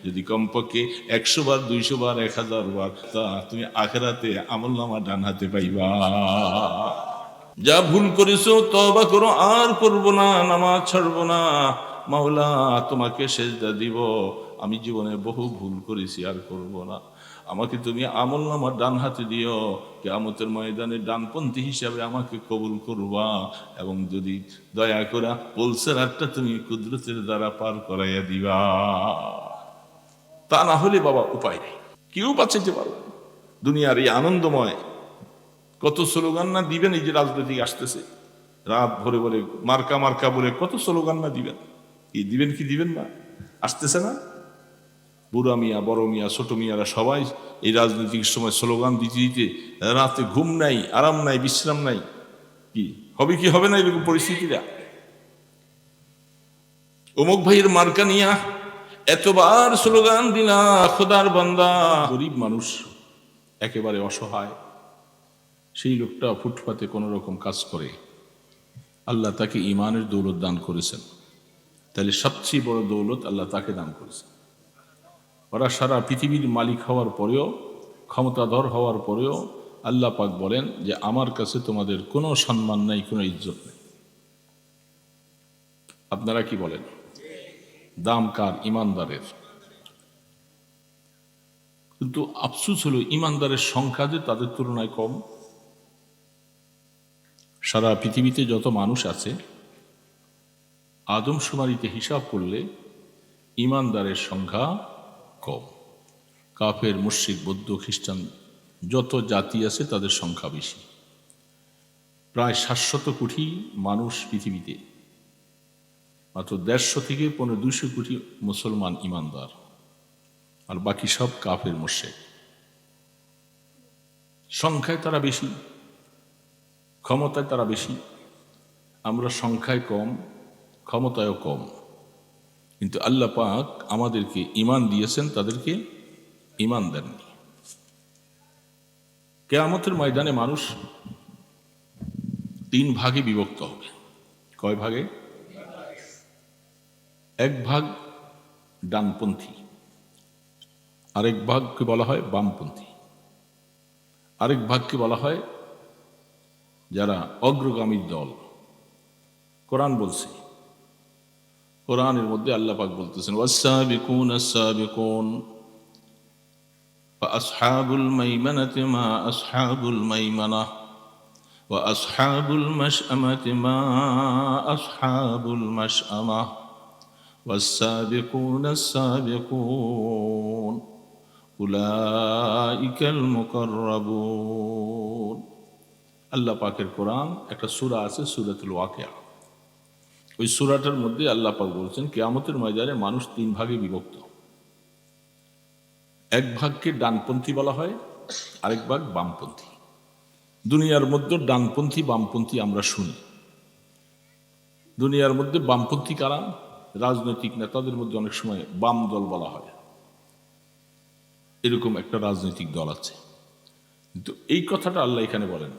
যদি কমপক্ষে 100 বার, 200 বার, 1000 বার, তা তুমি আখিরাতে আমলনামা ডান হাতে পাইবা। যা ভুল করেছো তওবা করো, আর করব না, নামাজ ছাড়বো না, মাওলা তোমাকে সেজদা দিব, আমি জীবনে বহু ভুল করেছি, আর করব না, আমাকে তুমি আমলনামা ডান হাতে দিও, কিয়ামতের ময়দানে ডানপন্থী হিসাবে আমাকে কবুল করবা, এবং যদি দয়া করে পুলসিরাতটা তুমি কুদরতের দ্বারা পার করাইয়া দিবা। তা না হলে বাবা উপায় নেই, কেউ বাঁচাইতে পারবে না। দুনিয়ার এই আনন্দময় কত স্লোগান না দিবেন, এই যে রাজনৈতিক আসতেছে, রাত ভরে ভরে মার্কা মার্কা বলে কত স্লোগান না দিবেন, এই দিবেন কি দিবেন না, আসতেছে না? বুড়া মিয়া, বড় মিয়া, ছোট মিয়ারা সবাই এই রাজনৈতিক সময় স্লোগান দিতে দিতে রাতে ঘুম নাই, আরাম নাই, বিশ্রাম নাই। কি হবে কি হবে না এরকম পরিস্থিতিটা? অমুক ভাইয়ের মার্কা নিয়া এতবার স্লোগান দিলা, খোদার বান্দা, গরিব মানুষ, একেবারে অসহায়, সেই লোকটা ফুটপাতে কোনো রকম কাজ করে, আল্লাহ তাকে ইমানের দৌলত দান করেছেন, তাহলে সবচেয়ে বড় দৌলত আল্লাহ তাকে দান করেছেন। ওরা সারা পৃথিবীর মালিক হওয়ার পরেও, ক্ষমতাধর হওয়ার পরেও আল্লাহ পাক বলেন যে আমার কাছে তোমাদের কোনো সম্মান নাই, কোনো ইজ্জত নেই। আপনারা কি বলেন? দাম কার? ইমানদারের। কিন্তু আফসোস হলো ইমানদারের সংখ্যা যে তাদের তুলনায় কম। সারা পৃথিবীতে যত মানুষ আছে, আদমশুমারিতে হিসাব করলে ইমানদারের সংখ্যা কম। কাফের, মুশরিক, বৌদ্ধ, খ্রিস্টান যত জাতি আছে তাদের সংখ্যা বেশি। প্রায় 700 কোটি মানুষ পৃথিবীতে, মাত্র 150 থেকে 200 কোটি মুসলমান ইমানদার, আর বাকি সব কাফের, মুশরিক। সংখ্যায় তারা বেশি, ক্ষমতায় তারা বেশি। আমরা সংখ্যায় কম, ক্ষমতায়ও কম, কিন্তু আল্লাহ পাক আমাদেরকে ইমান দিয়েছেন, তাদেরকে ইমান দেননি। কিয়ামতের ময়দানে মানুষ 3 ভাগে বিভক্ত হবে। কয় ভাগে? এক ভাগ ডানপন্থী, আরেক ভাগকে বলা হয় বামপন্থী, আরেক ভাগকে বলা হয় যারা অগ্রগামী দল। কোরআন বলছে, কোরআনের মধ্যে আল্লাহ পাক বলতেছেন ওয়াস-সাবিকুন আস-সাবিকুন ফাআসহাবুল মাইমানাতি মা আসহাবুল মাইমানাহ ওয়া আসহাবুল মাশআমাতি মা আসহাবুল মাশআমাহ ওয়াস-সাবিকুন আস-সাবিকুন উলাইকাল মুকাররাবুন। আল্লাহ পাকের কোরআন একটা সূরা আছে, সূরাতুল ওয়াকিয়া। ওই সূরাটার মধ্যে আল্লাহ পাক বলছেন কিয়ামতের ময়দানে মানুষ 3 ভাগে বিভক্ত। এক ভাগকে ডানপন্থী বলা হয়, আরেক ভাগ বামপন্থী। দুনিয়ার মধ্যে ডানপন্থী বামপন্থী আমরা শুনি। দুনিয়ার মধ্যে বামপন্থী কারা? রাজনৈতিক নেতাদের মধ্যে অনেক সময় বাম দল বলা হয়, এরকম একটা রাজনৈতিক দল আছে। কিন্তু এই কথাটা আল্লাহ এখানে বলেন।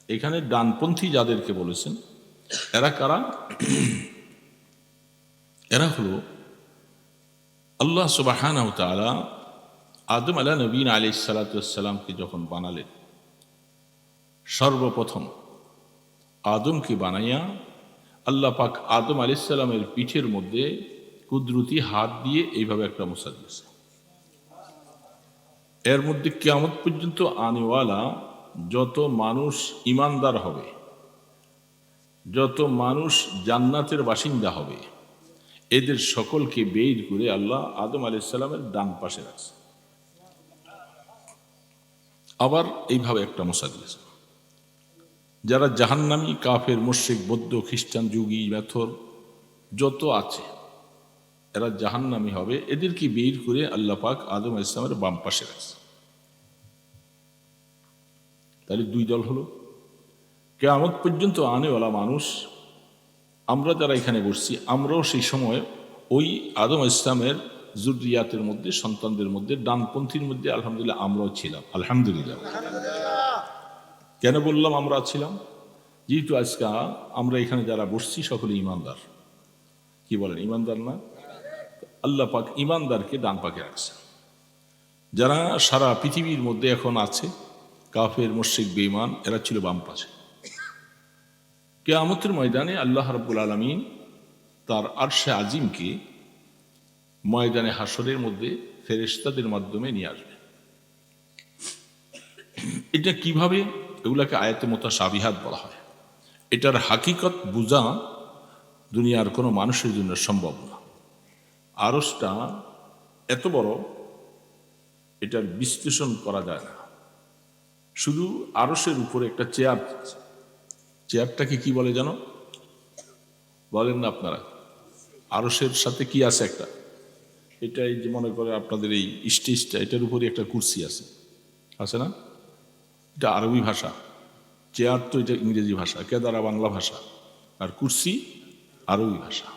এখানে ডানপন্থী যাদেরকে বলেছেন এরা কারা? এরা হলো আল্লাহ সুবহানাহু ওয়া তাআলা আদম নবীন আলাইহিস সালাতু ওয়াস সালামকে যখন বানালেন, সর্বপ্রথম আদমকে বানাইয়া আল্লাহ পাক আদম আলাইহিস সালামের পিঠের মধ্যে কুদরতি হাত দিয়ে এইভাবে একটা মুছা দিয়েছে। এর মধ্যে কিয়ামত পর্যন্ত আনেওয়ালা যত মানুষ ইমানদার হবে, যত মানুষ জান্নাতের বাসিন্দা হবে, এদের সকলকে বের করে আল্লাহ আদম আলাইহিস সালামের ডান পাশে রাখছে। আবার এইভাবে একটা মুছা দিয়েছে। যারা জাহান্নামী, কাফের, মুশরিক, বৌদ্ধ, খ্রিস্টান, যুগী, মেথর যত আছে এরা জাহান্নামী হবে, এদেরকে বের করে আল্লাহ পাক আদম আলাইহিস সালামের বাম পাশে রাখছে। তাহলে 2 দল হলো। কিয়ামত পর্যন্ত আনেওয়ালা মানুষ, আমরা যারা এখানে বসছি, আমরাও সেই সময় ওই আদম ইসলামের যুররিয়াতের মধ্যে, সন্তানদের মধ্যে, ডানপন্থীর মধ্যে আলহামদুলিল্লাহ আমরাও ছিলাম। আলহামদুলিল্লাহ। কেন বললাম আমরা ছিলাম? যেহেতু আজকে আমরা এখানে যারা বসছি সকলে ইমানদার। কি বলেন, ইমানদার না? আল্লাহ পাক ইমানদারকে ডান পাকে রাখছেন। যারা সারা পৃথিবীর মধ্যে এখন আছে কাফের, মুশরিক, বেঈমান, এরা ছিল বাম পাশে। কিয়ামতের ময়দানে আল্লাহ রাব্বুল আলামিন তার আরশে আজিমকে ময়দানে হাসরের মধ্যে ফেরেশতাদের মাধ্যমে নিয়ে আসবে। এটা কিভাবে? এগুলাকে আয়াতে মুতাশাবিহাত বলা হয়। এটার হাকিকত বোঝা দুনিয়ার কোনো মানুষের জন্য সম্ভব না। আরশটা এত বড়, এটার বিশ্লেষণ করা যায় না। শুধু আরশের উপরে একটা চেয়ার, চেয়ারটাকে কি বলে জানো? বলেন না আপনারা? আরশের সাথে কি আছে একটা? এটা এই যে মনে করে আপনাদের এই স্টেজটা, এটার উপরে একটা কুরসি আছে, আছে না? এটা আরবি ভাষা। চেয়ার তো এটা ইংরেজি ভাষা, কেদারা বাংলা ভাষা, আর কুরসি আরবি ভাষা।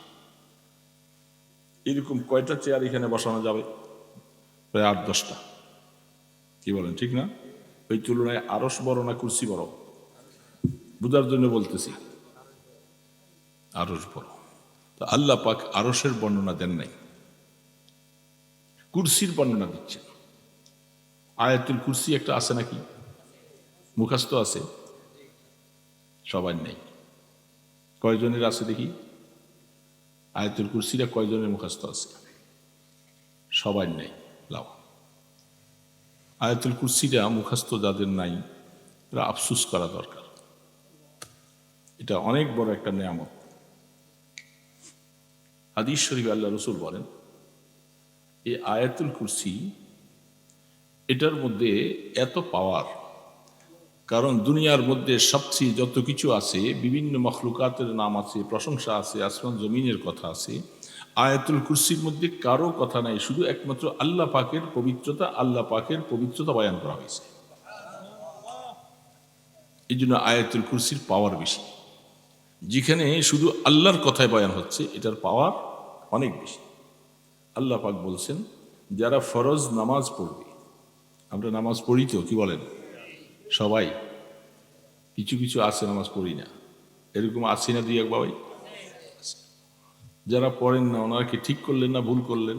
এরকম কয়টা চেয়ার এখানে বসানো যাবে? প্রায় 8-10টা। কি বলেন, ঠিক না? ওই তুলনায় আরশ বড় না কুরসি বড়? বুঝার জন্য বলতেছি, আরশ বড়। তো আল্লাহ পাক আরশের বর্ণনা দেন নাই, কুরসির বর্ণনা দিচ্ছেন। আয়াতুল কুরসি একটা আছে নাকি? মুখস্থ আছে? সবার নেই। কয়জনের আছে দেখি? আয়াতুল কুরসিটা কয়জনের মুখস্থ আছে? সবার নেই। লাও, আয়াতুল কুরসিটা মুখস্থ যাদের নাই এরা আফসুস করা দরকার। এটা অনেক বড় একটা নেয়ামত। হাদিস শরীফে আল্লাহ রসুল বলেন, এই আয়াতুল কুরসি, এটার মধ্যে এত পাওয়ার, কারণ দুনিয়ার মধ্যে সবচেয়ে যত কিছু আছে, বিভিন্ন মখলুকাতের নাম আছে, প্রশংসা আছে, আসমান জমিনের কথা আছে, আয়াতুল কুরসির মধ্যে কারো কথা নাই, শুধু একমাত্র আল্লাহ পাকের পবিত্রতা, আল্লাহ পাকের পবিত্রতা বয়ান করা হয়েছে। এই জন্য আয়াতুল কুরসির পাওয়ার বেশি। যেখানে শুধু আল্লাহর কথায় বয়ান হচ্ছে, এটার পাওয়ার অনেক বেশি। আল্লাহ পাক বলছেন, যারা ফরজ নামাজ পড়বে, আমরা নামাজ পড়ি তো, কি বলেন? সবাই কিছু কিছু আছে নামাজ পড়ি না, এরকম আছি না দুই এক বাবাই? যারা পড়েন না, ওনারা কি ঠিক করলেন না ভুল করলেন?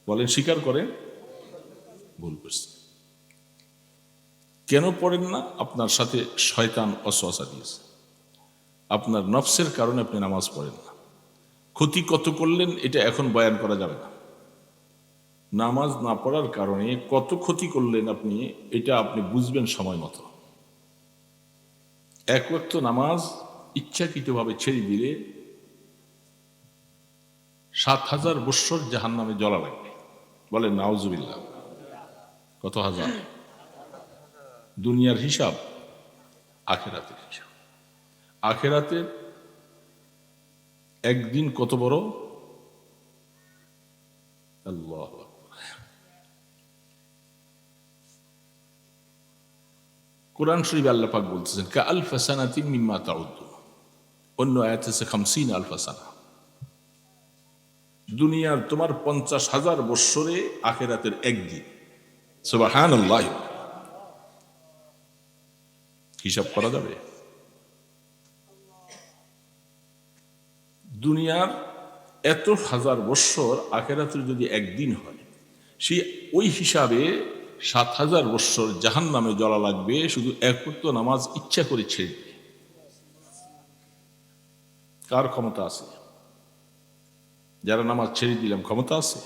বলেন, স্বীকার করেন ভুল করছে। কেন পড়েন না? আপনার সাথে শয়তান ওয়াসওয়াসা দিয়েছে, আপনার নফসের কারণে আপনি নামাজ পড়েন না। ক্ষতি কত করলেন এটা এখন বয়ান করা যাবে না। নামাজ না পড়ার কারণে কত ক্ষতি করলেন আপনি, এটা আপনি বুঝবেন সময় মতো। এক ওয়াক্ত নামাজ ইচ্ছাকৃতভাবে ছেড়ে দিলে 7,000 বৎসর জাহান্নামে জ্বলা লাগবে। বলেন নাউজুবিল্লাহ। কত হাজার? দুনিয়ার হিসাব, আখেরাতের হিসাব। আখেরাতের একদিন কত বড়! আল্লাহু আকবার। কোরআন শরীফে আল্লাহ পাক বলতেছেন, কাআলফি সানাতিন মিম্মা তাউদ্দুন। অন্য আয়াতে আছে 50,000 সানা। দুনিয়ার তোমার 50,000 বৎসরে, আখেরাতের একদিন। সুবহানাল্লাহ। হিসাব করা যাবে? দুনিয়ার এত হাজার বৎসর, আখেরাতের যদি একদিন হয়, সেই ওই হিসাবে 7,000 বৎসর জাহান্নামে জ্বলা লাগবে, শুধু এক ওয়াক্ত নামাজ ইচ্ছা করে ছেড়ে দিবে। কার ক্ষমতা আছে? যারা নামাজ ছেড়ে দিলাম, ক্ষমতা আছে?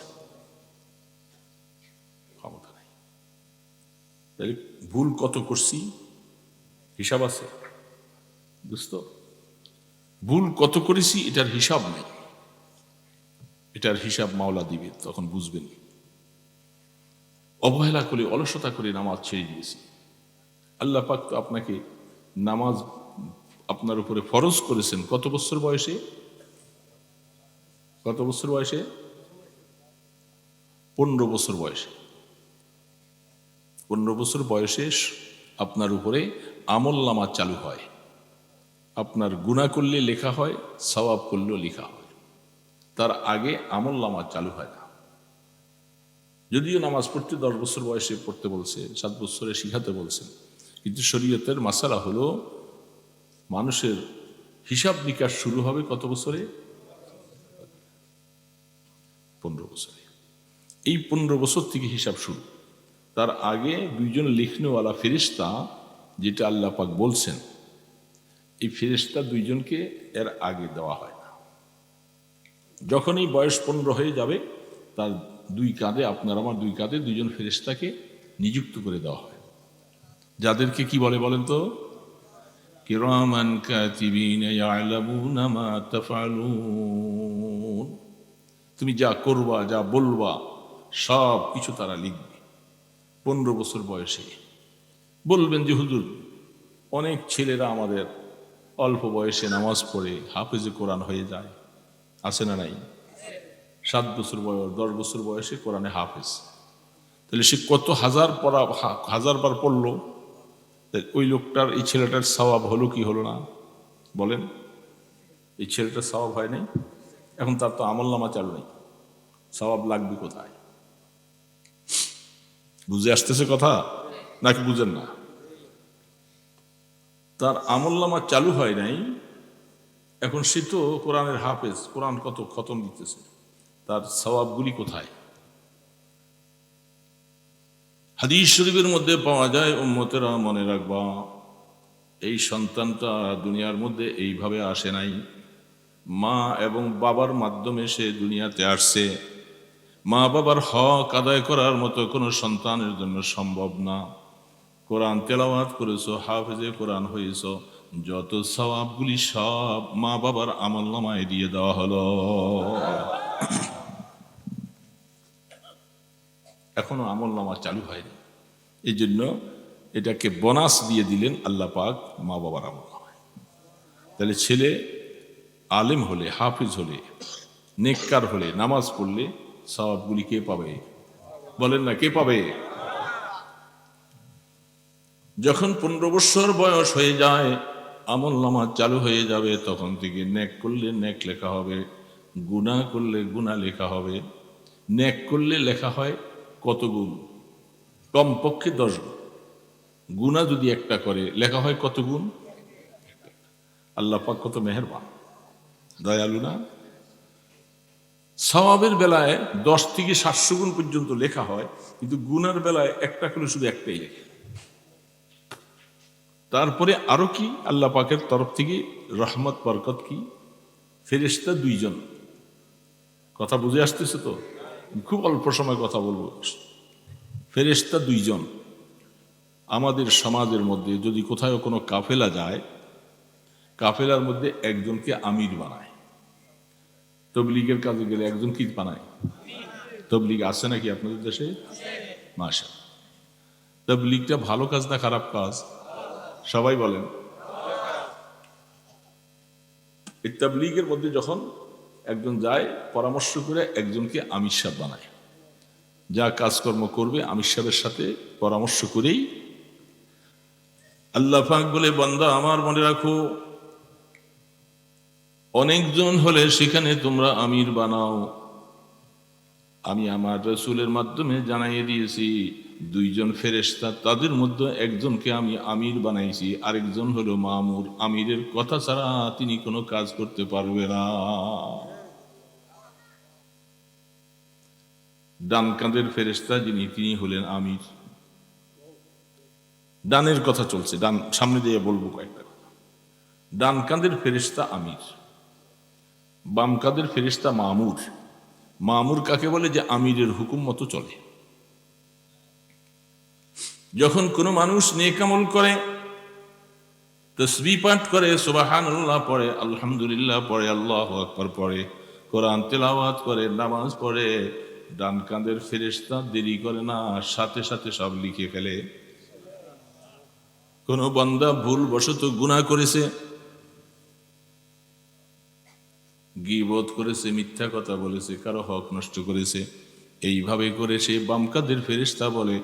ক্ষমতা নেই। তাহলে ভুল কত করছি হিসাব আছে দোস্ত? ভুল কত করেছি এটার হিসাব নেই। এটার হিসাব মাওলা দিবে, তখন বুঝবেন। অবহেলা করে, অলসতা করে নামাজ ছেড়ে দিয়েছি। আল্লাহ পাক তো আপনাকে নামাজ আপনার উপরে ফরজ করেছেন কত বছর বয়সে? কত বছর বয়সে? 15 বছর বয়সে। 15 বছর বয়সে আপনার উপরে আমল নামা চালু হয়। আপনার গুনাহ করলে লেখা হয়, সওয়াব করলেও লেখা হয়। তার আগে আমল নামা চালু হয় না। যদিও নামাজ পড়তে 10 বছর বয়সে পড়তে বলছে, 7 বছরে শিখাতে বলছেন, কিন্তু শরীয়তের মাসালা হলো মানুষের হিসাব নিকাশ শুরু হবে কত বছরে? 15 বছরে। এই 15 বছর থেকে হিসাব শুরু। তার আগে দুইজন লিখনেওয়ালা ফেরেশতা, যেটা আল্লাহ পাক বলছেন, এই ফেরেশতা দুইজনকে এর আগে দেওয়া হয় না। যখনই বয়স 15 হয়ে যাবে, তার দুই কাঁধে, আপনার আমার দুই কাঁধে দুইজন ফেরেশতাকে নিযুক্ত করে দেওয়া হয়, যাদেরকে কি বলে বলেন তো? কিরামান কাতিবিনা ইয়ালামুনা মা তাফআলুন। তুমি যা করবা, যা বলবা, সব কিছু তারা লিখবে। 15 বছর বয়সে বলবেন যে হুজুর, অনেক ছেলেরা আমাদের অল্প বয়সে নামাজ পড়ে হাফেজে কোরআন হয়ে যায়, আছে না নাই? 7 বছর বয়স, 10 বছর বয়সে কোরআনে হাফেজ। তাহলে সে কত হাজার বার পড়লো। ওই লোকটার, এই ছেলেটার সওয়াব হলো কি হলো না বলেন? এই ছেলেটার সওয়াব হয় নাই। এখন তার তো আমলনামা চালু নেই, সওয়াব লাগবে কোথায়? বুঝে আসতেছে কথা নাকি বুঝেন না? তার আমলনামা চালু হয় নাই, এখন সে তো কোরআনের হাফেজ, কোরআন কত খতম দিতেছে, তার সওয়াবগুলি কোথায়? হাদিস শরীফের মধ্যে পাওয়া যায়, উম্মতেরা মনে রাখবা, এই সন্তানটা দুনিয়ার মধ্যে এইভাবে আসে নাই, মা এবং বাবার মাধ্যমে সে দুনিয়াতে আসছে। মা বাবার হক আদায় করার মতো কোনো সন্তানের জন্য সম্ভব না। কোরআন তেলাওয়াত করেছো, হাফেজে কোরআন হয়েছ, যত সওয়াবগুলি সব মা বাবার আমলনামায় দিয়ে দেওয়া হলো। এখনো আমলনামা চালু হয়নি, এই জন্য এটাকে বোনাস দিয়ে দিলেন আল্লাহ পাক মা বাবার আমলনামায়। তাহলে ছেলে আলেম হলে, হাফিজ হলে, নেককার হলে, নামাজ পড়লে সওয়াবগুলি কে পাবে বলেন না? কে পাবে? যখন 15 বছর বয়স হয়ে যায়, আমলনামা চালু হয়ে যাবে, তখন থেকে নেক করলে নেক লেখা হবে, গুনাহ করলে গুনাহ লেখা হবে। নেক করলে লেখা হয় কত গুণ? কমপক্ষে 10 গুণ। গুনাহ যদি একটা করে, লেখা হয় কত গুণ? আল্লাহ পাক কত মেহেরবান, দয়ালু না? সওয়াবের বেলায় 10 থেকে 700 গুণ পর্যন্ত লেখা হয়, কিন্তু গুনার বেলায় একটা করে শুধু একটাই লেখে। তারপরে আরো কি আল্লাহ পাকের তরফ থেকে রহমত বরকত কি? ফেরেশতা 2 জন। কথা বুঝে আসতেছে তো? খুব অল্প সময় কথা বলবো। ফেরেশতা 2 জন। আমাদের সমাজের মধ্যে যদি কোথাও কোনো কাফেলা যায়, কাফেলার মধ্যে একজনকে আমির বানায়। তবলিগের কাজে গেলে একজন কি বানায়? তবলিগ আছে নাকি আপনাদের দেশে? মাশাআল্লাহ। তবলিগটা ভালো কাজ না খারাপ কাজ? সবাই বলেন। এই তাবলীগের মধ্যে যখন একজন যায়, পরামর্শ করে একজনকে আমির সাহেব বানায়, যা কাজকর্ম করবে আমির সাহেবের সাথে পরামর্শ করেই। আল্লাহ পাক বলে, বান্দা আমার মনে রাখো, অনেকজন হলে সেখানে তোমরা আমির বানাও। আমি আমার রাসূলের মাধ্যমে জানাইয়ে দিয়েছি, 2 জন ফেরেশতা, তাদের মধ্যে একজনকে আমি আমির বানাইছি, আরেকজন হলো মামুর। আমিরের কথা ছাড়া তিনি কোনো কাজ করতে পারবে না। ডান কাঁধের ফেরেশতা যিনি, তিনি হলেন আমির। ডানের কথা চলছে, ডান সামনে দিয়ে বলবো কয়েকটা কথা। ডান কাঁধের ফেরেশতা আমির, বাম কাঁধের ফেরেশতা মামুর। মামুর কাকে বলে? যে আমিরের হুকুম মতো চলে। যখন কোনো মানুষ নেক আমল করে, তাসবিহ পাঠ করে, সুবহানাল্লাহ পড়ে, আলহামদুলিল্লাহ পড়ে, আল্লাহু আকবার পড়ে, কোরআন তেলাওয়াত করে, নামাজ পড়ে, ডান কাঁধের ফেরেশতা দেরি করে না, সাথে সাথে সব লিখে ফেলে। কোনো বান্দা ভুল বশত গুনাহ করেছে, গীবত করেছে, মিথ্যা কথা বলেছে, কারো হক নষ্ট করেছে, এইভাবে করে সে বাম কাঁধের ফেরেশতা বলে,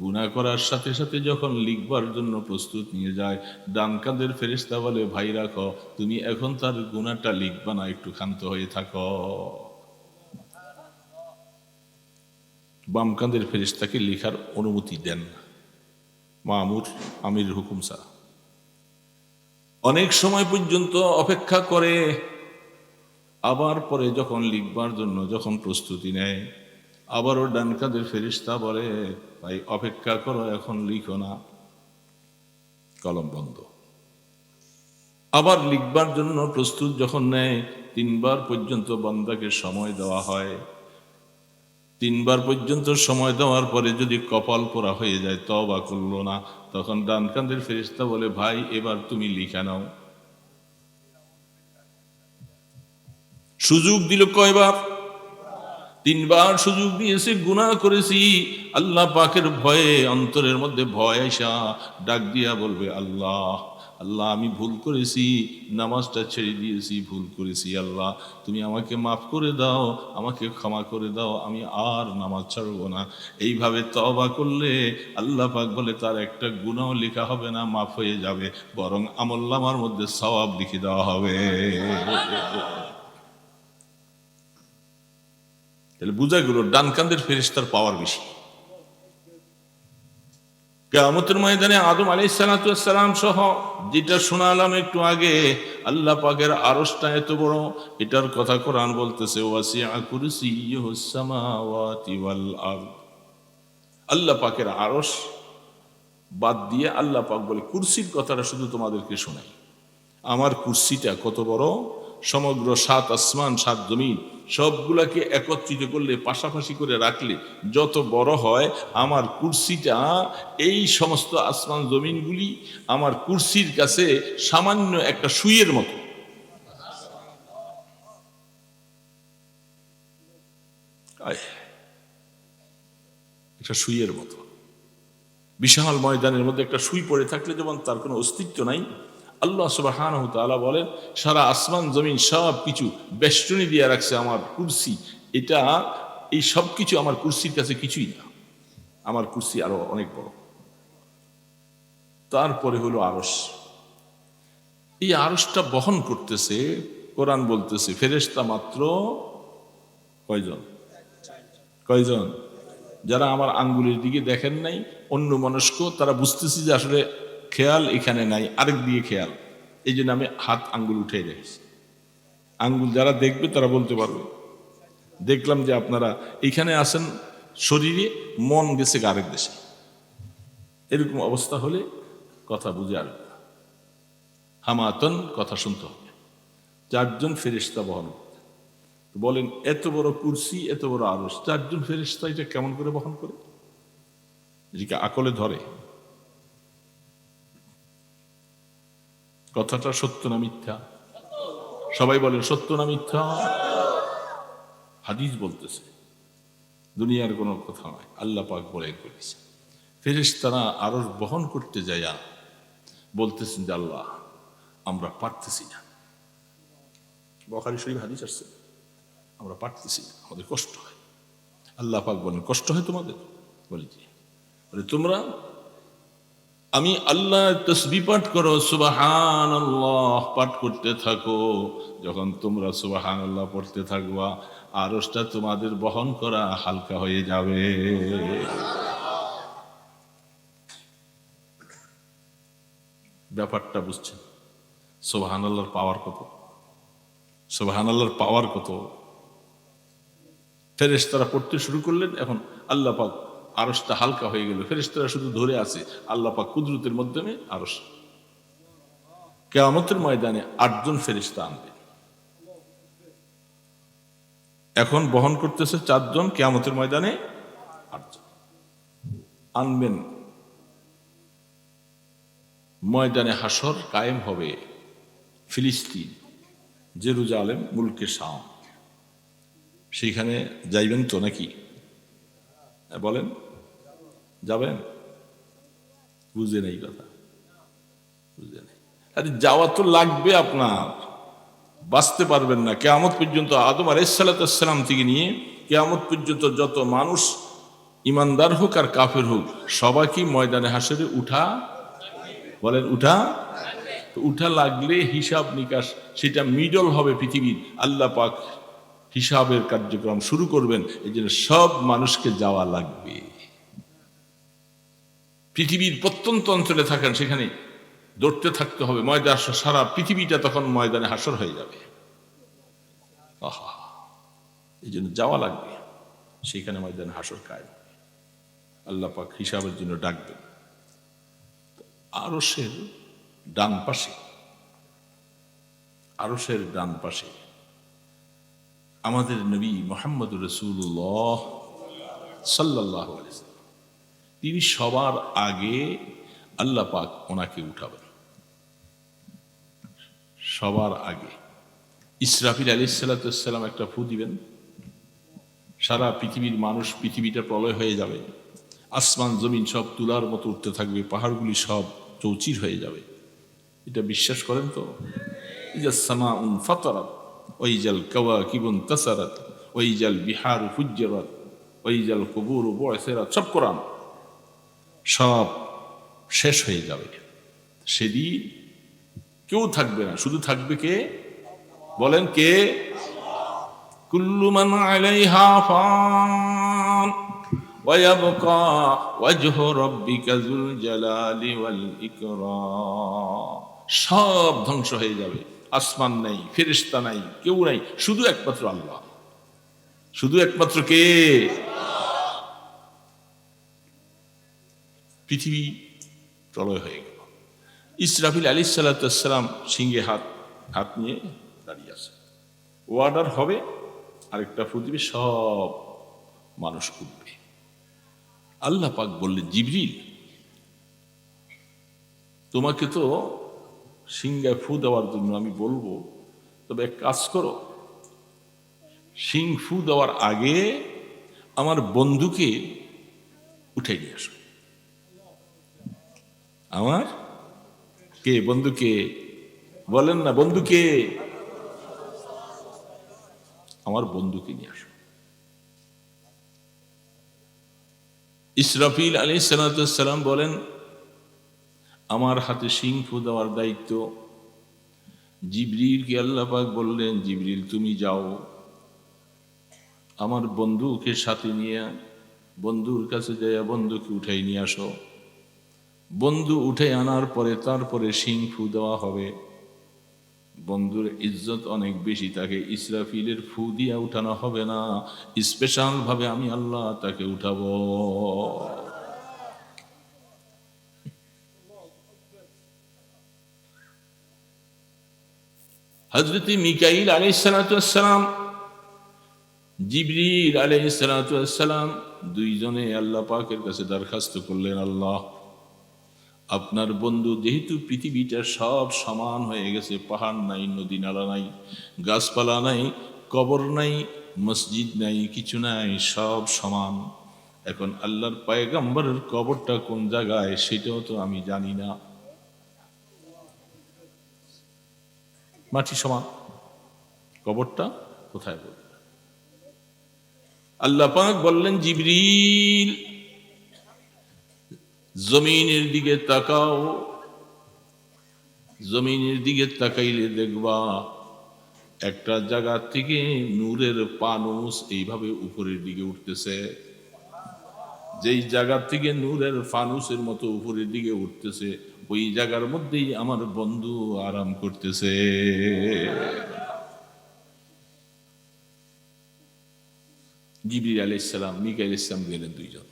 গুনাহ করার সাথে সাথে যখন লিখবার জন্য প্রস্তুত নিয়ে যায়, ডান কাঁধের ফেরেশতা বলে, ভাই রাখো, তুমি এখন তার গুনাহটা লিখবা না, একটু ক্ষান্ত হয়ে থাকো। বাম কাঁধের ফেরেশতাকে লেখার অনুমতি দেন না মামুর, আমিরের হুকুম ছাড়া। অনেক সময় পর্যন্ত অপেক্ষা করে, আবার পরে যখন লিখবার জন্য যখন প্রস্তুতি নেয়, আবারও ডান কাঁধের ফেরেশতা বলে, ভাই অপেক্ষা করো, এখন লিখো না, কলম বন্ধ। আবার লিখবার জন্য প্রস্তুত যখন নেয়, 3 বার পর্যন্ত বান্দাকে সময় দেওয়া হয়। 3 বার পর্যন্ত সময় দেওয়ার পরে যদি কপাল পোড়া হয়ে যায়, তওবা করলো না, তখন ডান কাঁধের ফেরেশতা বলে, ভাই এবার তুমি লিখে নাও। সুযোগ দিল কয়বার? 3 বার সুযোগ দিয়েছে। গুনাহ করেছি, আল্লাহ পাকের ভয়ে, অন্তরের মধ্যে ভয় আইসা ডাক দিয়া বলবে, আল্লাহ আল্লাহ আমি ভুল করেছি, নামাজটা ছেড়ে দিয়েছি, ভুল করেছি, আল্লাহ তুমি আমাকে মাফ করে দাও, আমাকে ক্ষমা করে দাও, আমি আর নামাজ ছাড়বো না। এইভাবে তওবা করলে আল্লাহ পাক বলে তার একটা গুনাহ লেখা হবে না, মাফ হয়ে যাবে, বরং আমলনামার মধ্যে সওয়াব লিখে দেওয়া হবে। তাহলে বুঝা গেল ডান কাঁধের ফেরেশতার পাওয়ার বেশি। কিয়ামতের ময়দানে আদম আলাইহিস সালাতু ওয়াস সালাম সহ, যেটা শোনালাম একটু আগে, আল্লাহ পাকের আরশটা এত বড়, এটার কথা কোরআন বলতেছে, ওয়াসিআ কুরসিয়্যুহুস সামাওয়াতি ওয়াল আরদ। আল্লাহ পাকের আরশ বাদ দিয়ে আল্লাহ পাক বলে, কুরসির কথাটা শুধু তোমাদেরকে শোনাই, আমার কুরসিটা কত বড়, সমগ্র 7 আসমান 7 জমিন সবগুলাকে একত্রিত করলে, পাশাপাশি করে রাখলে যত বড় হয়, আমার কুরসিটা, এই সমস্ত আসমান জমিনগুলি আমার কুরসির কাছে সামান্য একটা সুইয়ের মতো। একটা সুইয়ের মতো। বিশাল ময়দানের মধ্যে একটা সুই পড়ে থাকলে যেমন তার কোনো অস্তিত্ব নাই, আল্লাহ সুবহানাহু ওয়া তাআলা বলেন, সারা আসমান জমিন সব কিছু বেষ্টনী দিয়ে রাখছে আমার কুরসি, এটা, এই সব কিছু আমার কুরসির কাছে কিছুই না, আমার কুরসি আরো অনেক বড়। তারপরে হলো আরশ। এই আরশটা বহন করতেছে, কোরআন বলতেছে, ফেরেশতা মাত্র কয়জন? কয়জন? যারা আমার আঙ্গুলের দিকে দেখেন নাই, অন্য মনস্ক, তারা বুঝতেছি যে আসলে খেয়াল এখানে নাই, আরেক দিকে খেয়াল, এই জন্য আমি হাত আঙ্গুল উঠে রেখেছি। আঙ্গুল যারা দেখবে তারা বলতে পারবে, দেখলাম যে আপনারা এখানে আছেন শরীরে, মন গেছে আরেক দেশে। এরকম অবস্থা হলে কথা বুঝে আসবে, হামাতন, কথা শুনতে হবে। 4 জন ফেরেশতা বহন করতে। বলেন এত বড় কুরসি, এত বড় আরশ, 4 জন ফেরেশতা এটা কেমন করে বহন করে? এদিকে আকলে ধরে? কথাটা সত্য না মিথ্যা? সবাই বলেন সত্য না মিথ্যা? হাদিস বলতেছে, দুনিয়ার কোনো কথা নয়, আল্লাহ পাক বলে করেছে। ফেরেশতারা আরশ বহন করতে যায়া বলতেছেন যে আল্লাহ আমরা পারতেছি না। বুখারী শরীফ হাদিস আসছে, আমরা পারতেছি না, আমাদের কষ্ট হয়। আল্লাহ পাক বলেন, কষ্ট হয় তোমাদের? বলে জি। বলে তোমরা, আমি আল্লাহ তাসবিহ পাঠ করো, সুবহানাল্লাহ পাঠ করতে থাকো, যখন তোমরা সুবহানাল্লাহ পড়তে থাকবা, আরশটা তোমাদের বহন করা হালকা হয়ে যাবে। ব্যাপারটা বুঝছেন? সুবহানাল্লাহর পাওয়ার কত, সুবহানাল্লাহর পাওয়ার কত। ফেরেশতারা পড়তে শুরু করলেন, এখন আল্লাহ পাক, আরশটা হালকা হয়ে গেল, ফেরেশতারা শুধু ধরে আছে, আল্লাহ পাক কুদরতের মাধ্যমে আরশ। কিয়ামতের ময়দানে 8 জন ফেরেশতা আনবেন, এখন বহন করতেছে 4 জন, কিয়ামতের ময়দানে 8 জন আনবেন। ময়দানে হাসর কায়েম হবে ফিলিস্তিন, জেরুজালেম, মুলকে শাম। সেখানে যাইবেন তো নাকি? বলেন, যাবেন? বুঝে নেই কথা, বুঝে নেই। আরে যাওয়া তো লাগবে, আপনার বাঁচতে পারবেন না। কিয়ামত পর্যন্ত আদম আলাইহিস সালাম থেকে নিয়ে কিয়ামত পর্যন্ত যত মানুষ, ইমানদার হোক আর কাফের হোক, সবাইকে ময়দানে হাসরে উঠা, বলেন উঠা, তো উঠা লাগলে হিসাব নিকাশ, সেটা মিডল হবে পৃথিবীর। আল্লাহ পাক হিসাবের কার্যক্রম শুরু করবেন, এই জন্য সব মানুষকে যাওয়া লাগবে। পৃথিবীর প্রত্যন্ত অঞ্চলে থাকেন, সেখানে দৌড়তে থাকতে হবে ময়দানে, সারা পৃথিবীটা তখন ময়দানে হাসর হয়ে যাবে। আহা, এই জন্য যাওয়া লাগবে সেখানে ময়দান হাসর কায়েম। আল্লাহ পাক হিসাবের জন্য ডাকবেন। আরশের ডান পাশে, আরশের ডান পাশে আমাদের নবী মুহাম্মদুর রাসূলুল্লাহ সাল্লাল্লাহু আলাইহি ওয়াসাল্লাম, তিনি সবার আগে আল্লাহ পাক ওনাকে উঠাবেন। সবার আগে ইসরাফিল আলাইহিস সালাতু ওয়াস সালাম একটা ফু দিবেন, সারা পৃথিবীর মানুষ, পৃথিবীটা প্রলয় হয়ে যাবে, আসমান জমিন সব তুলার মতো উঠতে থাকবে, পাহাড়গুলি সব চৌচির হয়ে যাবে। এটা বিশ্বাস করেন তো? ইজা সামাউন ফাতারাত ওয়াইজাল কাওয়াকিবুন তাসারাত ওয়াইজাল বিহারু ফুজ্জিরাত ওয়াইজাল কুবুরু বু'সিরাত, সব কোরআন, সব শেষ হয়ে যাবে। সেদিন কেউ থাকবে না, শুধু থাকবে কে? বলেন কে? কুল্লু মান আলাইহা ফান ওয়া ইয়াবকা ওয়াজহু রাব্বিকা যুল জালালি ওয়াল ইকরাম। সব ধ্বংস হয়ে যাবে, আসমান নাই, ফেরেশতা নাই, কেউ নাই, শুধু একমাত্র আল্লাহ। শুধু একমাত্র কে? পৃথিবী প্রলয় হয়ে গেল। ইসরাফিল আলাইহিস সালাতু ওয়াস সালাম সিংহে হাত নিয়ে দাঁড়িয়ে আছে। ওয়ার্ডার হবে, আরেকটা ফু দিবে, সব মানুষ উঠবে। আল্লাহ পাক বললেন, জিবরিল তোমাকে তো সিংহে ফু দেওয়ার জন্য আমি বলবো, তবে এক কাজ করো, সিং ফু দেওয়ার আগে আমার বন্ধুকে উঠে নিয়ে আসো। আমার কে? বন্ধুকে বলেন না, বন্ধুকে? আমার বন্ধুকে নিয়ে আসো। ইসরাফিল আলাইহিস সালাতু ওয়াস সালাম বলেন, আমার হাতে সিং ফু দেওয়ার দায়িত্ব জিবরিলকে আল্লাহ পাক বললেন, জিবরিল তুমি যাও, আমার বন্ধুকে সাথে নিয়ে বন্ধুর কাছে যাইয়া বন্ধুকে উঠাই নিয়ে আসো। বন্ধু উঠে আনার পরে তারপরে সিং ফু দেওয়া হবে। বন্ধুর ইজ্জত অনেক বেশি, তাকে ইসরাফিলের ফু দিয়া উঠানো হবে না, স্পেশাল ভাবে আমি আল্লাহ তাকে উঠাবো। হযরত মিকাইল আলাইহিস সালাতু ওয়াস সালাম, জিবরিল আলাইহিস সালাতু ওয়াস সালাম দুইজনে আল্লাহ পাকের কাছে দরখাস্ত করলেন, আল্লাহ আপনার বন্ধু যেহেতু পৃথিবীটা সব সমান হয়ে গেছে, পাহাড় নাই, নদী নালা নাই, গাছপালা নাই, কবর নাই, মসজিদ নাই, কিছু নাই, সব সমান। এখন আল্লাহর পয়গম্বরের কবরটা কোন জায়গায় সেটাও তো আমি জানি না। মাটি সমান, কবরটা কোথায় বলবে? আল্লাহ পাক বললেন, জিবরিল জমিনের দিকে তাকাও, জমিনের দিকে তাকাইলে দেখবা একটা জায়গা থেকে নূরের ফানুস এইভাবে উপরের দিকে উঠতেছে। যেই জায়গা থেকে নূরের ফানুসের মতো উপরের দিকে উঠতেছে, ওই জায়গার মধ্যেই আমার বন্ধু আরাম করতেছে। জিবরিল আলাইহিস সালাম, মিকাইল আলাইহিস সালাম গেলেন দুইজন।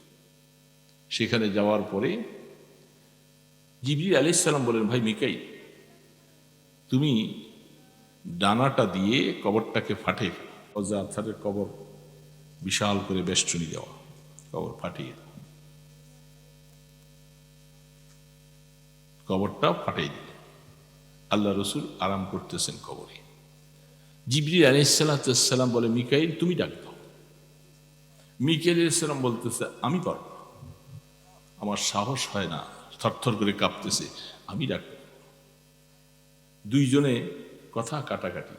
সেখানে যাওয়ার পরে জিবরিল আলাইহিস সালাম বলেন, ভাই মিকাইল, তুমি ডানাটা দিয়ে কবরটাকে ফাটিয়ে ফেলো। আথারের কবর বিশাল করে বেষ্টনী দেওয়া, কবর ফাটিয়ে দাও। কবরটা ফাটিয়ে দিলেন। আল্লাহ রসুল আরাম করতেছেন কবরে। জিবরিল আলাইহিস সালাম বলে, মিকাইল তুমি ডাক দাও। মিকাইল আলাইহিস সালাম বলতেছে, আমি পারব, আমার সাহস হয় না, থরথর করে কাঁপতেছে, আমি ডাক। দুইজনে কথা কাটাকাটি।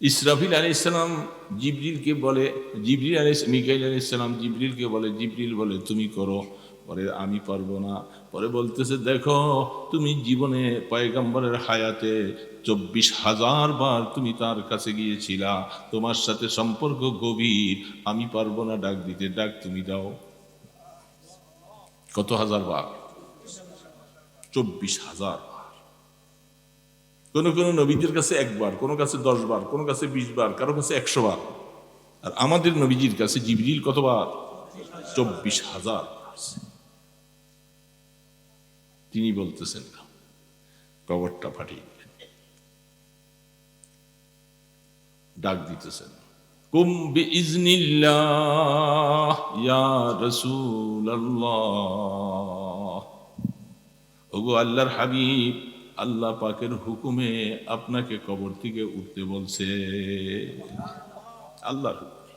ইসরাফিল আলাইহিস সালাম জিবরিলকে বলে, মিকাইল আলাইহিস সালাম জিবরিলকে বলে, জিবরিল বলে তুমি করো। পরে আমি পারবো না। পরে বলতেছে, দেখো তুমি জীবনে পয়গম্বরের হায়াতে 24,000 বার তুমি তার কাছে গিয়েছিলা, তোমার সাথে সম্পর্ক গভীর, আমি পারবো না ডাক দিতে, ডাক তুমি দাও। কত হাজার বার? 24,000 বার। কোন কোন নবীদের কাছে একবার, কোন কাছে 10 বার, কোন কাছে 20 বার, কারো কাছে 100 বার। আর আমাদের নবীজির কাছে জিবরিল কতবার? 24,000। তিনি বলতেছেন কবরটা ফাটিয়ে দিলেন, ডাক দিতেছেন, কুম বিইজনিল্লাহ ইয়া রাসূলুল্লাহ, ওগো আল্লাহর হাবিব, আল্লাহ পাকের হুকুমে আপনাকে কবর থেকে উঠতে বলছে। আল্লাহর হুকুমে,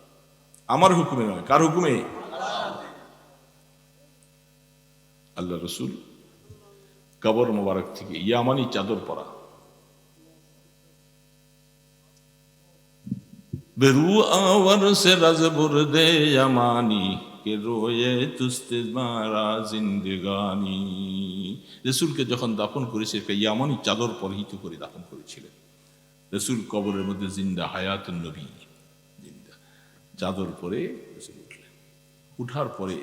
আমার হুকুমে নয়। কার হুকুমে? আল্লাহ রসুল কবর মোবারক থেকে ইয়ামানি চাদর পরা, বেরু আওয়ার সে রাজবুর দে ইয়ামানি কে রোয়ে তুস্তে মারা জিন্দেগানি। রসুলকে যখন দাফন করেছে একটা ইয়ামানি চাদর পরিহিত করে দাফন করেছিলেন। রসুল কবরের মধ্যে জিন্দা, হায়াতুন নবী, জিন্দা চাদর পরে রসুল উঠলেন। উঠার পরে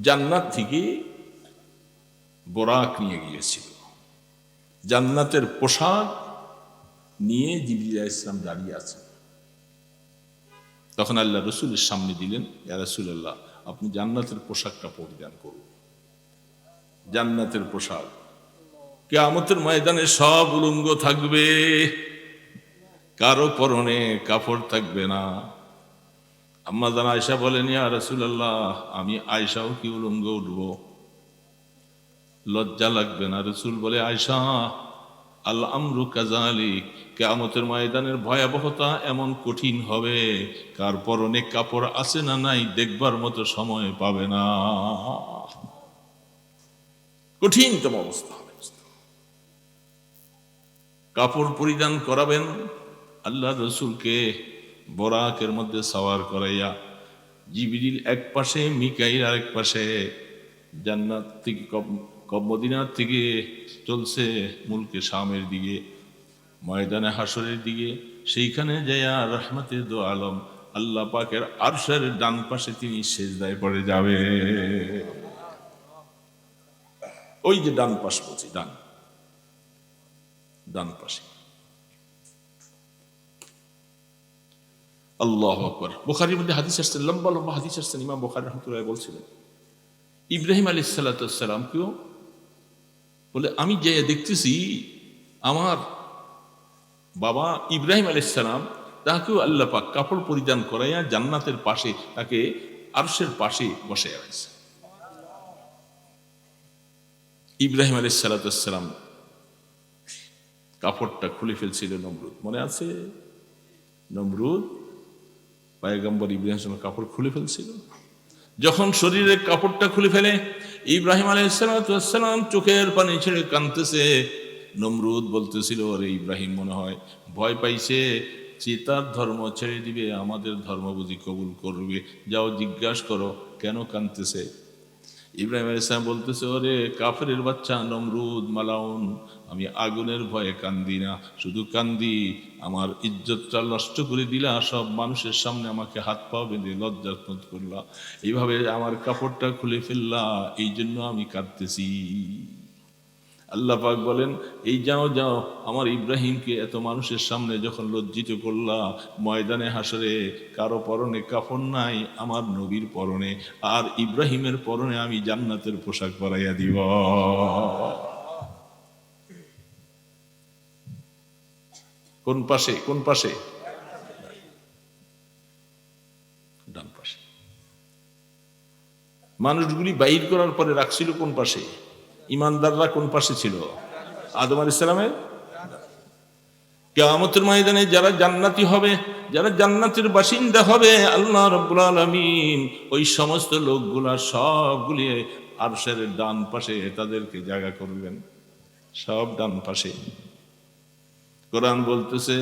জান্নাত থেকে বোরাক নিয়ে গিয়েছিল, জান্নাতের পোশাক নিয়ে জিবরিল আলাইহিস সালাম দাঁড়িয়ে আছেন। তখন আল্লাহ রসুলের সামনে দিলেন, ইয়া রাসূলুল্লাহ, আপনি জান্নাতের পোশাকটা পরিধান করুন। জান্নাতের পোশাক কিয়ামতের ময়দানে সব উলঙ্গ থাকবে, কারো পরনে কাপড় থাকবে না। আম্মা জান আয়েশা বলেন, ইয়া রাসূলুল্লাহ, আমি আয়েশাও কি উলঙ্গ উঠব? লজ্জা লাগবে না? রসুল বলে, আয়েশা, আল আমরু কাযালিক, কিয়ামতের ময়দানের ভয়াবহতা এমন কঠিন হবে, কার পরনে কাপড় আছে না নাই দেখবার মতো সময় পাবে না। কঠিনতম অবস্থা হবে। কাপড় পরিধান করাবেন আল্লাহ রসুলকে, বোরাকের মধ্যে সাওয়ার করাইয়া। জিবরিল এক পাশে, মিকাইল আরেক পাশে। জান্নাত থেকে মদিনার থেকে চলছে মুলকে শামের দিকে, ময়দানে হাসরের দিকে। সেইখানে যাইয়া রহমতে দো আলম আল্লাহ পাকের আরশের ডান পাশে তিনি সেজদায় পড়ে যাবে। ওই যে ডান পাশ বলছি, ডান পাশে। আল্লাহু আকবার। বুখারীর মধ্যে হাদিস আসছে, লম্বা লম্বা হাদিস আসছে। ইমাম বুখারী রাহমাতুল্লাহ বলছিলেন, ইব্রাহিম আলাইহিস সালাতু ওয়াস সালাম কেউ বলে, আমি যে দেখতেছি আমার বাবা ইব্রাহিম আলাইহিস সালাম, তাকেও আল্লাহ পাক কাপড় পরিধান করাইয়া জান্নাতের পাশে, তাকে আরশের পাশে বসে আছে। ইব্রাহিম আলাইহিস সালাতু ওয়াস সালাম কাপড়টা খুলে ফেলছিল নমরুদ, মনে আছে? নমরুদ পয়গম্বর ইব্রাহিম সালাম কাপড় খুলে ফেলছিল। যখন শরীরের কাপড়টা খুলে ফেলে, ইব্রাহিম আলাইহিস সালাতু ওয়াস সালাম চোখের পানি ছেড়ে কাঁদতেছে। নমরুদ বলতেছিল, আরে ইব্রাহিম মনে হয় ভয় পাইছে, চিতার ধর্ম ছেড়ে দিবে, আমাদের ধর্ম বুঝি কবুল করবে, যাও জিজ্ঞাসা করো কেন কাঁদতেছে। ইব্রাহিম আলাইহিস সালাম বলতেছে, ওরে কাফেরের বাচ্চা নমরুদ মালাউন, আমি আগুনের ভয়ে কান্দি না, শুধু কান্দি আমার ইজ্জতটা নষ্ট করে দিলা, সব মানুষের সামনে আমাকে হাত পা বেঁধে লজ্জাস্পদ করলা, এইভাবে আমার কাপড়টা খুলে ফেললা, এই জন্য আমি কাঁদতেছি। আল্লাহ পাক বলেন, এই যাও যাও, আমার ইব্রাহিমকে এত মানুষের সামনে যখন লজ্জিত করলা, ময়দানে হাসরে কারো পরনে কাফন নাই, আমার নবীর পরনে আর ইব্রাহিমের পরনে আমি জান্নাতের পোশাক পরাইয়া দিব। কোন পাশে? কোন পাশে? ডান পাশে। মানুষগুলি বাইর করার পরে রাখছিল কোন পাশে? ইমানদাররা কোন পাশে ছিল? আদম আলাইহিস সালামের। কিয়ামতের ময়দানে যারা জান্নাতি হবে, যারা জান্নাতের বাসিন্দা হবে, আল্লাহ রাব্বুল আলামিন ওই সমস্ত লোকগুলা সবগুলি আরশের ডান পাশে তাদেরকে জায়গা করবেন, সব ডান পাশে। কোরআন বলতেছে,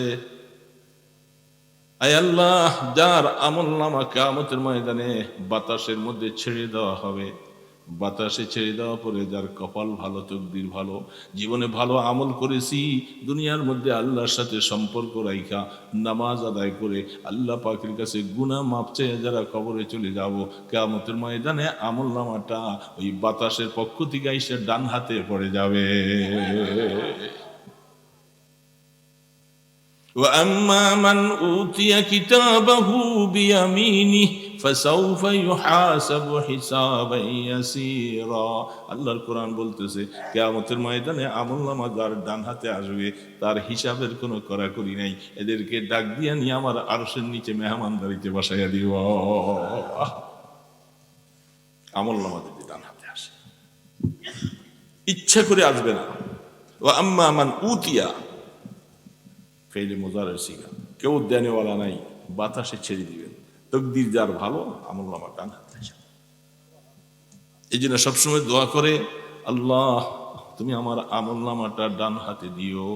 আয় আল্লাহ, যার আমলনামা কিয়ামতের ময়দানে বাতাসের মধ্যে ছেড়ে দেওয়া হবে, বাতাসে ছেড়ে দেওয়া পরে যার কপাল ভালো, তকদির ভালো, জীবনে ভালো আমল করেছি, দুনিয়ার মধ্যে আল্লাহর সাথে সম্পর্ক রাইখা নামাজ আদায় করে আল্লাহ পাকের কাছে গুনাহ মাপ চেয়ে যারা কবরে চলে যাব, কিয়ামতের ময়দানে আমলনামাটা ওই বাতাসের পক্ষ থেকে এসে ডান হাতে পড়ে যাবে। وأما من أوتي كتابه بيمينه فسوف يحاسب حسابا يسيرا আল্লাহর কোরআন বলতেছে কিয়ামতের ময়দানে আমলনামা যার ডান হাতে আসবে তার হিসাবের কোনো কড়াকড়ি নাই, এদেরকে ডাক দিয়া নিয়ে আমার আরশের নিচে মেহমানদারিতে বসাইয়া দিব। আমলনামা যদি ডান হাতে আসে, ইচ্ছা করে আসবে না। ওয়া আম্মা মান উতিয়া ফেলে মোজারের সিগা, কেউ দেনেওয়ালা নাই, বাতাসে ছেড়ে দিবেন। তকদির যার ভালো, আমলনামা ডান হাতে আসে। এই জন্য সবসময় দোয়া করে, আল্লাহ তুমি আমার আমলনামাটা ডান হাতে দিও।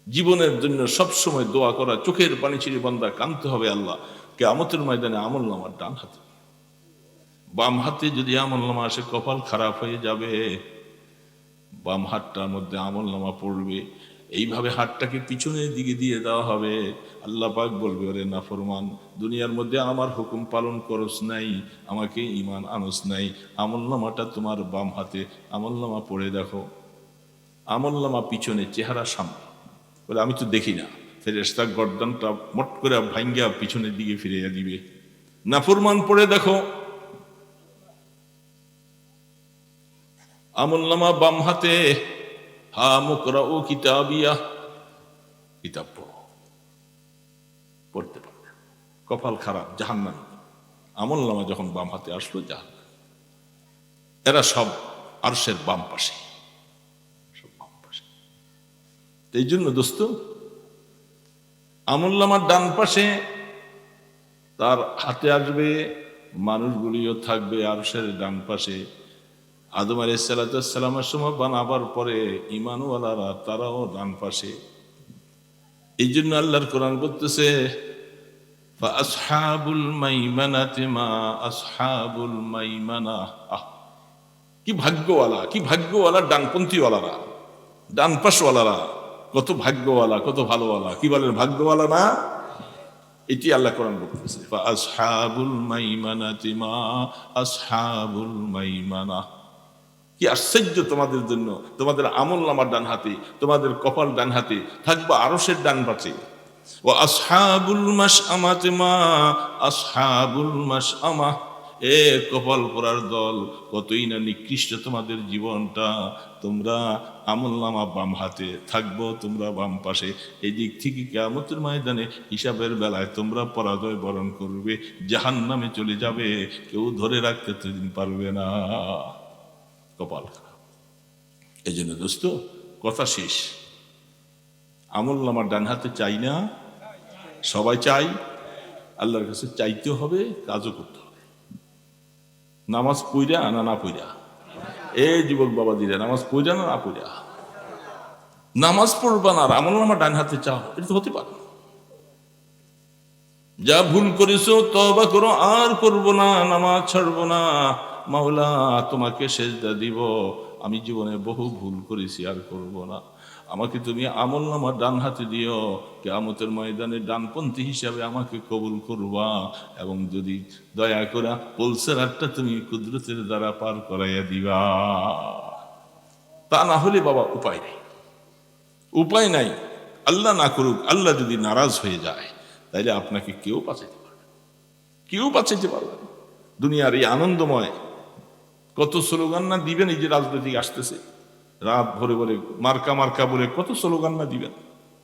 জীবনের জন্য সবসময় দোয়া করা, চোখের পানি ছিঁড়ে বান্দা কাঁদতে হবে, আল্লাহ কিয়ামতের ময়দানে আমলনামা ডান হাতে। বাম হাতে যদি আমলনামা আসে কপাল খারাপ হয়ে যাবে। বাম হাতটার মধ্যে আমলনামা পড়বে, এইভাবে হাতটাকে পিছনের দিকে দিয়ে দেওয়া হবে। আল্লাহ পাক বলবে, ওরে নাফরমান, দুনিয়ার মধ্যে আমার হুকুম পালন করস নাই, আমাকে ঈমান আনস নাই, আমলনামাটা তোমার বাম হাতে, আমলনামা পড়ে দেখো। আমলনামা পিছনে, চেহারা সামনে। বলে আমি তো দেখি না। ফেরেশতা গর্দানটা মোট করে ভাঙ্গিয়া পিছনের দিকে ফিরিয়ে দিবে। নাফরমান পড়ে দেখো, আমলনামা বাম হাতে, হা মুকরাউ কিতাবিয়া, কিতাব পড়ো, পড়তে পারবে। কপাল খারাপ, জাহান্নামী। আমলনামা যখন বাম হাতে আসলো, জাহান্নামী। এরা সব আরশের বাম পাশে, সব বাম পাশে। এই জন্য দোস্ত, আমলনামার ডান পাশে তার হাতে আসবে, মানুষগুলিও থাকবে আরশের ডান পাশে। আদম আলাইহিস সালামের সময় বানাবার পরে ঈমানওয়ালারা তারাও ডান পাশে। এই জন্য আল্লাহর কোরআন বলতেছে, ফাআসহাবুল মাইমানাতি মা আসহাবুল মাইমানা। কি ভাগ্যওয়ালা, কি ভাগ্যওয়ালা ডানপন্থীওয়ালারা, ডান পাশওয়ালারা, কত ভাগ্যওয়ালা, কত ভালোওয়ালা। কি বলেন, ভাগ্যওয়ালা না? এটি আল্লাহ কোরআন বলতেছে, ফাআসহাবুল মাইমানাতি মা আসহাবুল মাইমানা। কি আশ্চর্য তোমাদের জন্য, তোমাদের আমলনামার ডান হাতে, তোমাদের কপাল ডান হাতে, থাকবে আরশের ডান পাশে। ও আসহাবুল মাশআমাতি মা আসহাবুল মাশআমা। এ কপাল পরার দল, কতই না নিকৃষ্ট তোমাদের জীবনটা। তোমরা আমলনামা বাম হাতে, থাকবো তোমরা বাম পাশে। এই দিক থেকে কিয়ামতের ময়দানে হিসাবের বেলায় তোমরা পরাজয় বরণ করবে, জাহান্নামে চলে যাবে, কেউ ধরে রাখতে সেদিন পারবে না। কপাল খারাপ। এই জন্য দোস্ত, কথা শেষ, আমলনামার ডান হাতে চাই না? সবাই চাই। আল্লাহর কাছে চাইতে হবে, কাজও করতে হবে। নামাজ পইরা না না পইরা? এই যুবক বাবা দিলে নামাজ পইরা না না পইরা? নামাজ পড়বা না আর আমলনামা ডান হাতে চাও, এটা তো হতে পারে। যা ভুল করেছো তওবা করো, আর করবো না, নামাজ ছাড়বো না, মাওলা তোমাকে সেজদা দিব, আমি জীবনে বহু ভুল করেছি, আর করব না, আমাকে তুমি আমলনামা ডান হাতে দিও, কিয়ামতের ময়দানে ডানপন্থী হিসাবে আমাকে কবুল করবা, এবং যদি দয়া করে পুলসেরাতটা তুমি কুদরতের দ্বারা পার করাইয়া দিবা। তা না হলে বাবা উপায় নেই, উপায় নাই। আল্লাহ না করুক, আল্লাহ যদি নারাজ হয়ে যায়, তাইলে আপনাকে কেউ বাঁচাইতে পারবে না, কেউ বাঁচাইতে পারবে না। দুনিয়ার এই আনন্দময় কত স্লোগান না দিবেন। এই যে রাজনৈতিক আসতেছে, রাত ভরে ভরে মার্কা মার্কা বলে কত স্লোগান না দিবেন।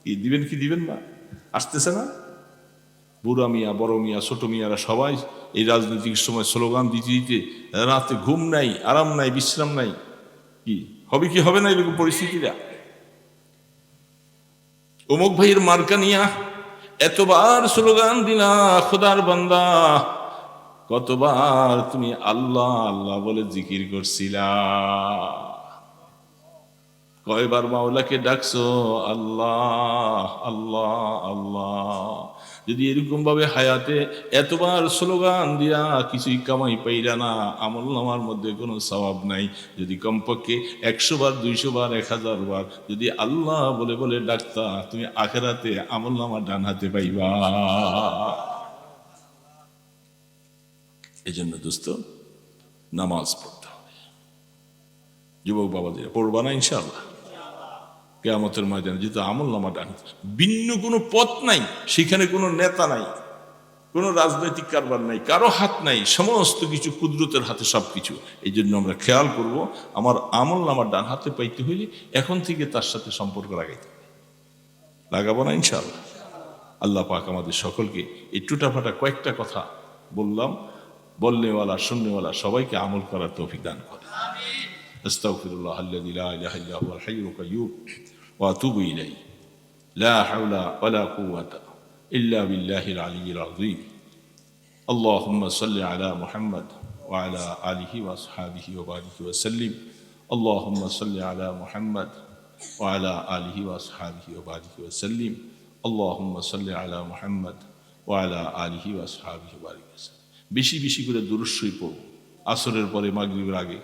কি দিবেন, কি দিবেন না, আসতেছে না? বুড়া মিয়া, বড় মিয়া, ছোট মিয়ারা সবাই এই রাজনৈতিক সময় স্লোগান দিতে দিতে রাতে ঘুম নাই, আরাম নাই, বিশ্রাম নাই। কি হবে, কি হবে না এরকম পরিস্থিতিটা? অমুক ভাইয়ের মার্কা নিয়া এতবার স্লোগান দিলা, খোদার বান্দা, কতবার তুমি আল্লাহ আল্লাহ বলে জিকির করছিলা, কয়বার মাওলাকে ডাকছো আল্লাহ আল্লাহ আল্লাহ। যদি এরকম ভাবে হায়াতে এতবার স্লোগান দিয়া কিছুই কামাই পাইরা না, আমলনামার মধ্যে কোনো সওয়াব নাই। যদি কমপক্ষে 100 বার, 200 বার, 1000 বার যদি আল্লাহ বলে বলে ডাকতা, তুমি আখিরাতে আমলনামা ডান হাতে পাইবা। এই জন্য দোস্ত, নামাজ পড়তে হবে। যুবক বাবাদের পড়বা না ইনশাআল্লাহ? কিয়ামতের ময়দানে, যেহেতু আমলনামা ডান হাতে, ভিন্ন কোনো পথ নাই, সেখানে কোনো নেতা নাই, কোনো রাজনৈতিক কারবার নাই, কারো হাত নাই, সমস্ত কিছু কুদরতের হাতে সব কিছু। এই জন্য আমরা খেয়াল করব, আমার আমলনামা ডান হাতে পাইতে হইলে এখন থেকে তার সাথে সম্পর্ক লাগাইতে হবে। লাগাবো না ইনশাআল্লাহ? আল্লাহ পাক আমাদের সকলকে এই টুটাফাটা কয়েকটা কথা বললাম, বলনেওয়ালা শুননেওয়ালা সবাইকে আমল করার তৌফিক দান করে। আস্তাগফিরুল্লাহ আল্লাযী লা ইলাহা ইল্লা হুয়াল হাইয়ুল কাইয়্যুম ওয়া আতুবু ইলাইহি লা হাওলা ওয়ালা কুওয়াতা ইল্লা বিল্লাহিল আলিয়্যিল আযীম। আল্লাহুম্মা সাল্লি আলা মুহাম্মাদ ওয়া আলা আলিহি ওয়া আসহাবিহি ওয়া বারিক ওয়া সাল্লিম। আল্লাহুম্মা সাল্লি আলা মুহাম্মাদ ওয়া আলা আলিহি ওয়া আসহাবিহি ওয়া বারিক ওয়া সাল্লিম। আল্লাহুম্মা সাল্লি আলা মুহাম্মাদ ওয়া আলা আলিহি ওয়া আসহাবিহি ওয়া বারিক ওয়া সাল্লিম। বেশি বেশি করে দুরূদ শরীফ পড়ব। আসরের পরে মাগরিবের আগে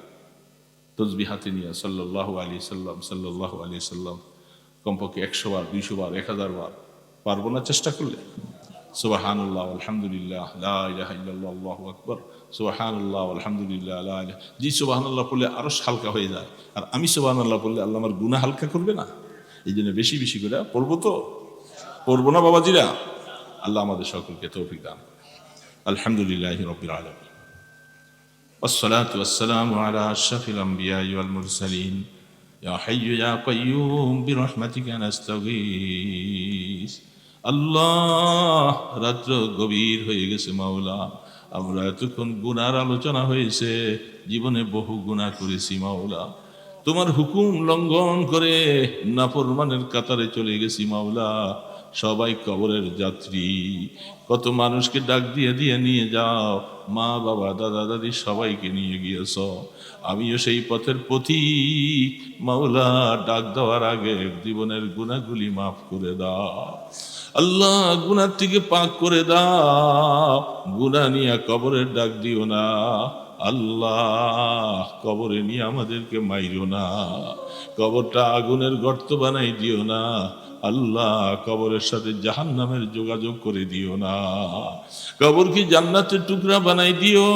তসবিহ হাতে নিয়ে সাল্লাল্লাহু আলাইহি সাল্লাম সাল্লাল্লাহু আলাইহি সাল্লাম কমপক্ষে 100 বার, 200 বার, 1000 বার পারবো না চেষ্টা করলে? সুবহানাল্লাহ আলহামদুলিল্লাহ লা ইলাহা ইল্লাল্লাহ আল্লাহু আকবার, সুবহানাল্লাহ আলহামদুলিল্লাহ লা ইলাহা। জি সুবহানাল্লাহ পড়লে আরো হালকা হয়ে যায়, আর আমি সুবহানাল্লাহ পড়লে আল্লাহ আমার গুনাহ হালকা করবে না? এই জন্য বেশি বেশি করে পড়বো। তো পড়বো না বাবাজিরা? আল্লাহ আমাদের সকলকে তৌফিক দান করুন। আলহামদুলিল্লাহি রাব্বিল আলামিন, والصلاة والسلام على أشرف الأنبياء والمرسلين يا حي يا قيوم برحمتك نستغيث। আল্লাহ, রাত্র গভীর হয়ে গেছে মাওলা, আমরা এতক্ষণ গুনার আলোচনা হয়েছে, জীবনে বহু গুনাহ করেছি মাওলা, তোমার হুকুম লঙ্ঘন করে নাফরমানের কাতারে চলে গেছি মাওলা। সবাই কবরের যাত্রী, কত মানুষকে ডাক দিয়ে দিয়ে নিয়ে যাও, মা বাবা দাদা দাদি সবাইকে নিয়ে গিয়েছ, আমিও সেই পথের পথিক মাওলা। ডাক দেওয়ার আগে জীবনের গুনাহগুলি মাফ করে দাও আল্লাহ, গুনাহ থেকে পাক করে দাও, গুনাহ নিয়ে কবরের ডাক দিও না আল্লাহ, কবরে নিয়ে আমাদেরকে মাইরো না, কবরটা আগুনের গর্ত বানাই দিও না আল্লাহ, কবরের সাথে জাহান্নামের যোগাযোগ করে দিও না, কবর কি জান্নাতের টুকরা বানাই দিও,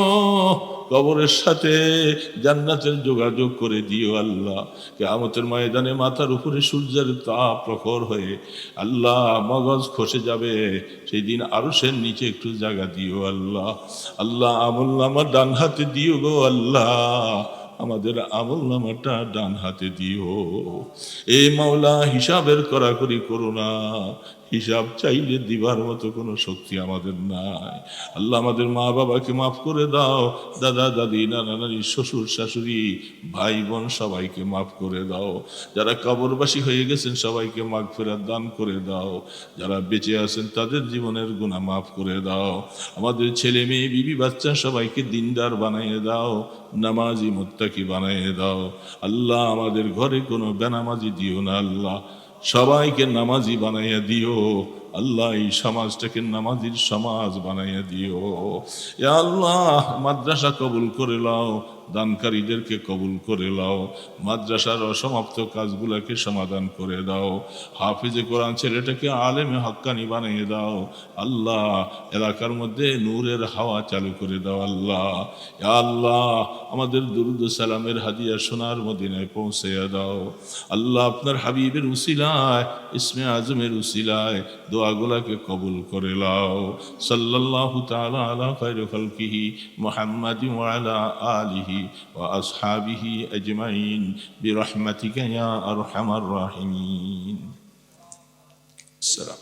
কবরের সাথে জান্নাতের যোগাযোগ করে দিও আল্লাহ। কিয়ামতের ময়দানে মাথার উপরে সূর্যের তাপ প্রখর হয়ে আল্লাহ মগজ খসে যাবে, সেই দিন আরশের নিচে একটু জায়গা দিও আল্লাহ। আল্লাহ আমলনামা ডান হাতে দিও গো আল্লাহ, আমাদের আমলনামাটা ডান হাতে দিও। এ মাওলা, হিসাবের কড়াকড়ি করো না, হিসাব চাইলে দিবার মতো কোনো শক্তি আমাদের নাই আল্লাহ। আমাদের মা বাবাকে মাফ করে দাও, দাদা দাদি নানা নানি শ্বশুর শাশুড়ি ভাই বোন সবাইকে মাফ করে দাও, যারা কবরবাসী হয়ে গেছেন সবাইকে মাগফিরাত দান করে দাও, যারা বেঁচে আছেন তাদের জীবনের গুনাহ মাফ করে দাও। আমাদের ছেলে মেয়ে বিবি বাচ্চা সবাইকে দিনদার বানিয়ে দাও, নামাজি মুত্তাকি বানিয়ে দাও আল্লাহ। আমাদের ঘরে কোনো বেনামাজি দিও না আল্লাহ, সবাইকে নামাজি বানাইয়া দিও আল্লাহ। এই সমাজটাকে নামাজির সমাজ বানাইয়া দিও ইয়া আল্লাহ। মাদ্রাসা কবুল করে লাও, দানকারীদেরকে কবুল করে লাও, মাদ্রাসার অসমাপ্ত কাজগুলোকে সমাধান করে দাও, হাফিজে কোরআন ছেলেটাকে আলেমে হক্কানি বানিয়ে দাও আল্লাহ। এলাকার মধ্যে নূরের হাওয়া চালু করে দাও আল্লাহ। ইয়া আল্লাহ, আমাদের দুরুদ ও সালামের হাদিয়া সোনার মদিনায় পৌঁছাইয়া দাও আল্লাহ। আপনার হাবিবের উসিলায়, ইসমে আজমের উসিলায় দোয়াগুলাকে কবুল করে লাও। সাল্লাল্লাহু তাআলা আলা খায়রি খালকিহি মুহাম্মাদিন ওয়া আলা আলিহি ওয়া আসহাবিহি আজমাইন বিরহমাতিকা ইয়া আরহামার রাহিমিন। আসসালাম।